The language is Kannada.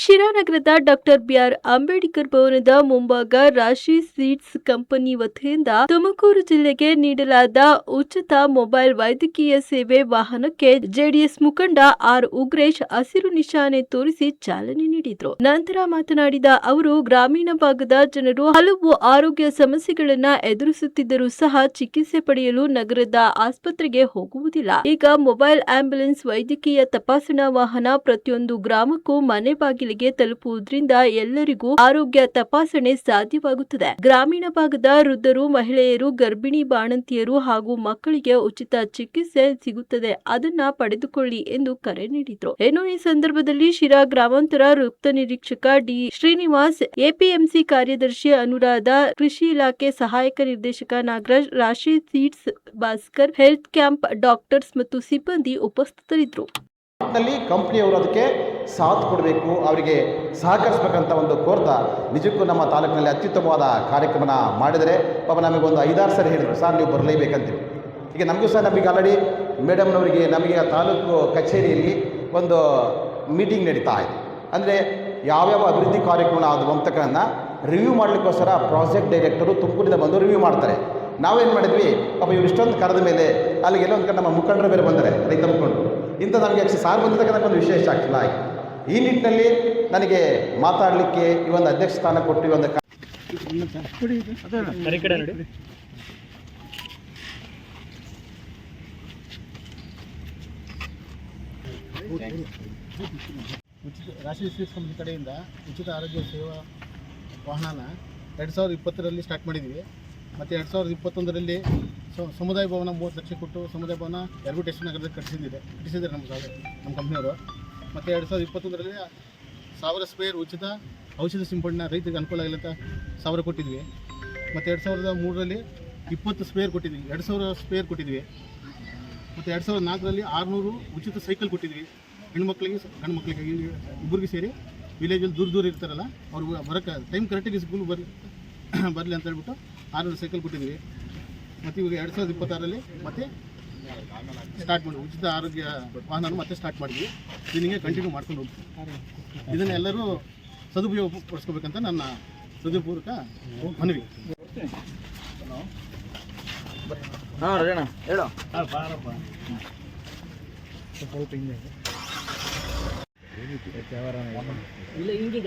ಶಿರಾನಗರದ ಡಾಕ್ಟರ್ ಬಿಆರ್ ಅಂಬೇಡ್ಕರ್ ಭವನದ ಮುಂಭಾಗ ರಾಶಿ ಸೀಡ್ಸ್ ಕಂಪನಿ ವತಿಯಿಂದ ತುಮಕೂರು ಜಿಲ್ಲೆಗೆ ನೀಡಲಾದ ಉಚಿತ ಮೊಬೈಲ್ ವೈದ್ಯಕೀಯ ಸೇವೆ ವಾಹನಕ್ಕೆ ಜೆಡಿಎಸ್ ಮುಖಂಡ ಆರ್ ಉಗ್ರೇಶ್ ಹಸಿರು ನಿಶಾನೆ ತೋರಿಸಿ ಚಾಲನೆ ನೀಡಿದರು. ನಂತರ ಮಾತನಾಡಿದ ಅವರು, ಗ್ರಾಮೀಣ ಭಾಗದ ಜನರು ಹಲವು ಆರೋಗ್ಯ ಸಮಸ್ಯೆಗಳನ್ನ ಎದುರಿಸುತ್ತಿದ್ದರೂ ಸಹ ಚಿಕಿತ್ಸೆ ಪಡೆಯಲು ನಗರದ ಆಸ್ಪತ್ರೆಗೆ ಹೋಗುವುದಿಲ್ಲ. ಈಗ ಮೊಬೈಲ್ ಆಂಬ್ಯುಲೆನ್ಸ್ ವೈದ್ಯಕೀಯ ತಪಾಸಣಾ ವಾಹನ ಪ್ರತಿಯೊಂದು ಗ್ರಾಮಕ್ಕೂ ಮನೆ ಬಾಗಿಲಿಗೆ ತಲುಪುವುದರಿಂದ ಎಲ್ಲರಿಗೂ ಆರೋಗ್ಯ ತಪಾಸಣೆ ಸಾಧ್ಯವಾಗುತ್ತದೆ. ಗ್ರಾಮೀಣ ಭಾಗದ ವೃದ್ಧರು, ಮಹಿಳೆಯರು, ಗರ್ಭಿಣಿ ಬಾಣಂತಿಯರು ಹಾಗೂ ಮಕ್ಕಳಿಗೆ ಉಚಿತ ಚಿಕಿತ್ಸೆ ಸಿಗುತ್ತದೆ. ಅದನ್ನ ಪಡೆದುಕೊಳ್ಳಿ ಎಂದು ಕರೆ ನೀಡಿದರು. ಇನ್ನು ಈ ಸಂದರ್ಭದಲ್ಲಿ ಶಿರಾ ಗ್ರಾಮಾಂತರ ವೃತ್ತ ನಿರೀಕ್ಷಕ ಡಿ ಶ್ರೀನಿವಾಸ್, ಎಪಿಎಂಸಿ ಕಾರ್ಯದರ್ಶಿ ಅನುರಾಧ, ಕೃಷಿ ಇಲಾಖೆ ಸಹಾಯಕ ನಿರ್ದೇಶಕ ನಾಗರಾಜ್, ರಾಶಿ seeds Bhaskar, health camp doctors ಮತ್ತು ಸಿಬ್ಬಂದಿ ಉಪಸ್ಥಿತರಿದ್ದರು. ಕಂಪ್ನಿಯವರು ಅದಕ್ಕೆ ಸಾಥ್ ಕೊಡಬೇಕು, ಅವರಿಗೆ ಸಹಕರಿಸಬೇಕಂತ ಒಂದು ಕೋರ್ತಾ ನಿಜಕ್ಕೂ ನಮ್ಮ ತಾಲೂಕಿನಲ್ಲಿ ಅತ್ಯುತ್ತಮವಾದ ಕಾರ್ಯಕ್ರಮನ ಮಾಡಿದರೆ ಪಾಪ ನಮಗೊಂದು 5-6 ಸರಿ ಹೇಳಿದರು, ಸರ್ ನೀವು ಬರಲೇಬೇಕಂತೀವಿ. ಈಗ ನಮಗೂ ಸಹ ನಮಗೆ ಆಲ್ರೆಡಿ ಮೇಡಮ್ನವರಿಗೆ ನಮಗೆ ತಾಲೂಕು ಕಚೇರಿಯಲ್ಲಿ ಒಂದು ಮೀಟಿಂಗ್ ನಡೀತಾ ಇದೆ. ಅಂದರೆ ಯಾವ್ಯಾವ ಅಭಿವೃದ್ಧಿ ಕಾರ್ಯಕ್ರಮ ಅದು ಅಂತಕ್ಕನ್ನ ರಿವ್ಯೂ ಮಾಡಲಿಕ್ಕೋಸ್ಕರ ಪ್ರಾಜೆಕ್ಟ್ ಡೈರೆಕ್ಟರು ತುಮಕೂರಿಂದ ಬಂದು ರಿವ್ಯೂ ಮಾಡ್ತಾರೆ. ನಾವೇನು ಮಾಡಿದ್ವಿ, ಪಾಪ ಇವರು ಇಷ್ಟೊಂದು ಕರೆದ ಮೇಲೆ ಅಲ್ಲಿಗೆ ಎಲ್ಲೊಂದು ಕಡೆ ನಮ್ಮ ಮುಖಂಡರು ಬೇರೆ ಬಂದರೆ ರೈತ ಮುಖಂಡರು ಇಂಥ ನಮಗೆ ಸಾರ್ ಬಂದಿದ್ದಕ್ಕೆ ಒಂದು ವಿಶೇಷ ಆಗ್ತಿಲ್ಲ. ಈ ನಿಟ್ಟಿನಲ್ಲಿ ನನಗೆ ಮಾತಾಡಲಿಕ್ಕೆ ಈ ಒಂದು ಅಧ್ಯಕ್ಷ ಸ್ಥಾನ ಕೊಟ್ಟು ಈ ಒಂದು ರಾಶಿ ಸೀಡ್ಸ್ ಕಂಪನಿ ಕಡೆಯಿಂದ ಉಚಿತ ಆರೋಗ್ಯ ಸೇವಾ ವಾಹನನ 2020ರಲ್ಲಿ ಸ್ಟಾರ್ಟ್ ಮಾಡಿದ್ವಿ. ಮತ್ತು 2021ರಲ್ಲಿ ಸಮುದಾಯ ಭವನ 30 ಲಕ್ಷ ಕೊಟ್ಟು ಸಮುದಾಯ ಭವನ ಯರಗುಟೇಶ್ವರ ನಗರದಲ್ಲಿ ಕಟ್ಟಿಸಿದ್ದಾರೆ ನಮ್ಮ ಕಂಪ್ನಿಯವರು. ಮತ್ತು 2021ರಲ್ಲಿ 1000 ಸ್ಪೇರ್ ಉಚಿತ ಔಷಧ ಸಿಂಪಡಣೆ ರೈತರಿಗೆ ಅನುಕೂಲ ಆಗಲಿ ಅಂತ 1000 ಕೊಟ್ಟಿದ್ವಿ. ಮತ್ತು 2003ರಲ್ಲಿ 20 ಸ್ಪೇರ್ ಕೊಟ್ಟಿದ್ವಿ, 2000 ಸ್ಪೇರ್ ಕೊಟ್ಟಿದ್ವಿ. ಮತ್ತು 2004ರಲ್ಲಿ 600 ಉಚಿತ ಸೈಕಲ್ ಕೊಟ್ಟಿದ್ವಿ. ಹೆಣ್ಮಕ್ಳಿಗೆ ಗಂಡು ಮಕ್ಕಳಿಗೆ ಇಬ್ಬರಿಗೆ ಸೇರಿ ವಿಲೇಜಲ್ಲಿ ದೂರ ಇರ್ತಾರಲ್ಲ ಅವ್ರಿಗೆ ಬರೋಕ್ಕೆ ಟೈಮ್ ಕರೆಕ್ಟಾಗಿ ಸ್ಕೂಲ್ ಬರಲಿ ಅಂತ ಹೇಳ್ಬಿಟ್ಟು 600 ಸೈಕಲ್ ಕೊಟ್ಟಿದ್ವಿ. ಮತ್ತು ಇವಾಗ 2026ರಲ್ಲಿ ಮತ್ತೆ ಸ್ಟಾರ್ಟ್ ಮಾಡಿ ಉಚಿತ ಆರೋಗ್ಯ ವಾಹನ ಮತ್ತೆ ಸ್ಟಾರ್ಟ್ ಮಾಡಿದ್ವಿ. ಇದನ್ನೇ ಕಂಟಿನ್ಯೂ ಮಾಡ್ಕೊಂಡು ಹೋಗ್ತೀವಿ. ಇದನ್ನು ಎಲ್ಲರೂ ಸದುಪಯೋಗ ಪಡಿಸ್ಕೋಬೇಕಂತ ನನ್ನ ಹೃದಯಪೂರ್ವಕ ಮನವಿ. ಇಲ್ಲ ಹಿಂಗೆ